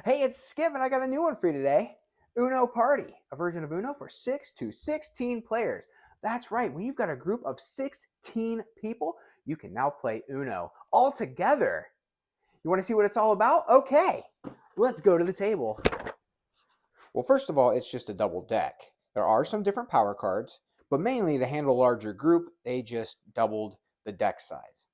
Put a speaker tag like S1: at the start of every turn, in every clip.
S1: Hey, it's Skip, and I got a new one for you today. Uno Party, a version of Uno for 6 to 16 players. That's right, when you've got a group of 16 people, you can now play Uno all together. You want to see what it's all about? Okay, let's go to the table. Well, first of all, it's just a double deck. There are some different power cards, but mainly to handle a larger group, they just doubled the deck size.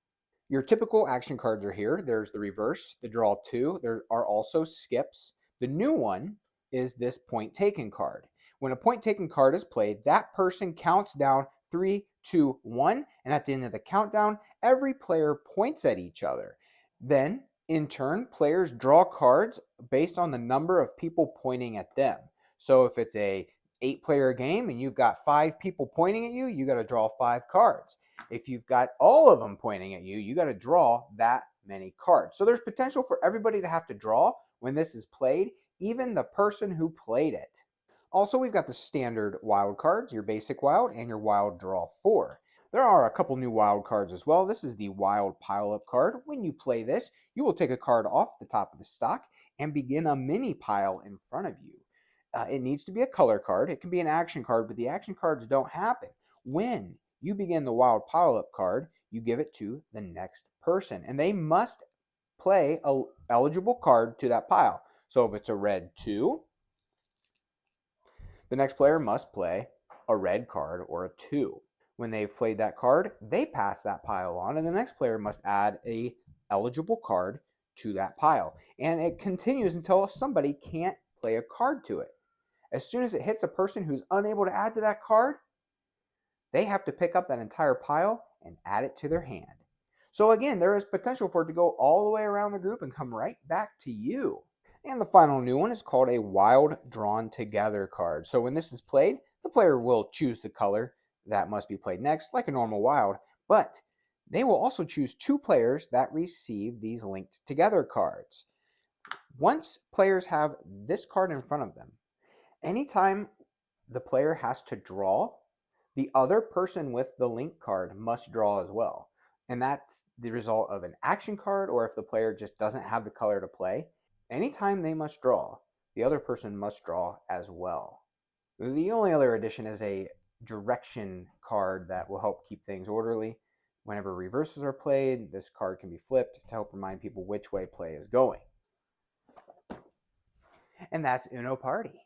S1: Your typical action cards are here. There's the reverse, the draw two. There are also skips. The new one is this point taken card. When a point taken card is played, that person counts down 3, 2, 1, and at the end of the countdown, every player points at each other. Then, in turn, players draw cards based on the number of people pointing at them. So if it's a 8-player game and you've got 5 people pointing at you, you got to draw 5 cards. If you've got all of them pointing at you, you got to draw that many cards. So there's potential for everybody to have to draw when this is played, even the person who played it. Also, we've got the standard wild cards, your basic wild and your wild draw 4. There are a couple new wild cards as well. This is the wild pile-up card. When you play this, you will take a card off the top of the stock and begin a mini pile in front of you. It needs to be a color card. It can be an action card, but the action cards don't happen. When you begin the wild pile-up card, you give it to the next person, and they must play a eligible card to that pile. So if it's a red 2, the next player must play a red card or a 2. When they've played that card, they pass that pile on, and the next player must add a eligible card to that pile. And it continues until somebody can't play a card to it. As soon as it hits a person who's unable to add to that card, they have to pick up that entire pile and add it to their hand. So again, there is potential for it to go all the way around the group and come right back to you. And the final new one is called a wild drawn together card. So when this is played, the player will choose the color that must be played next, like a normal wild, but they will also choose 2 players that receive these linked together cards. Once players have this card in front of them, anytime the player has to draw, the other person with the link card must draw as well. And that's the result of an action card, or if the player just doesn't have the color to play. Anytime they must draw, the other person must draw as well. The only other addition is a direction card that will help keep things orderly. Whenever reverses are played, this card can be flipped to help remind people which way play is going. And that's Uno Party.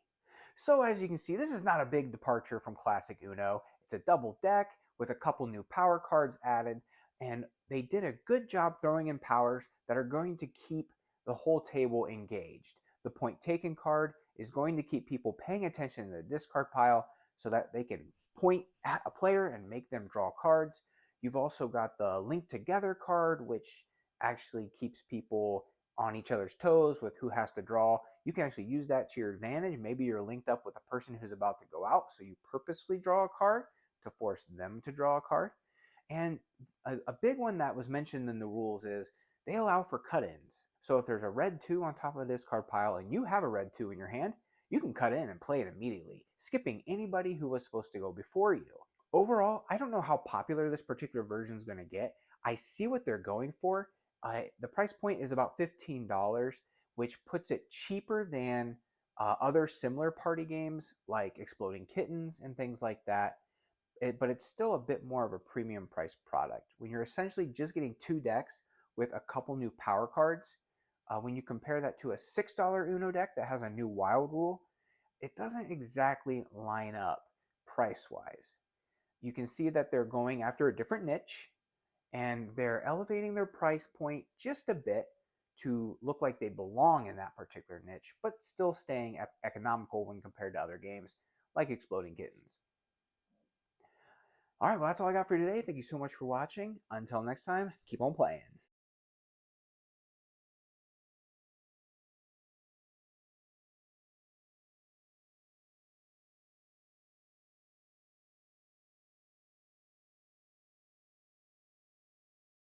S1: So as you can see, this is not a big departure from classic Uno. It's a double deck with a couple new power cards added, and they did a good job throwing in powers that are going to keep the whole table engaged. The point taken card is going to keep people paying attention to the discard pile so that they can point at a player and make them draw cards. You've also got the link together card, which actually keeps people on each other's toes with who has to draw. You can actually use that to your advantage. Maybe you're linked up with a person who's about to go out, so you purposefully draw a card to force them to draw a card. And a big one that was mentioned in the rules is they allow for cut-ins. So if there's a red 2 on top of the discard pile and you have a red 2 in your hand, you can cut in and play it immediately, skipping anybody who was supposed to go before you. Overall, I don't know how popular this particular version is going to get. I see what they're going for. The price point is about $15, which puts it cheaper than other similar party games like Exploding Kittens and things like that. But it's still a bit more of a premium price product. When you're essentially just getting 2 decks with a couple new power cards, when you compare that to a $6 Uno deck that has a new wild rule, it doesn't exactly line up price-wise. You can see that they're going after a different niche, and they're elevating their price point just a bit to look like they belong in that particular niche, but still staying economical when compared to other games like Exploding Kittens. All right, well, that's all I got for you today. Thank you so much for watching. Until next time, keep on playing.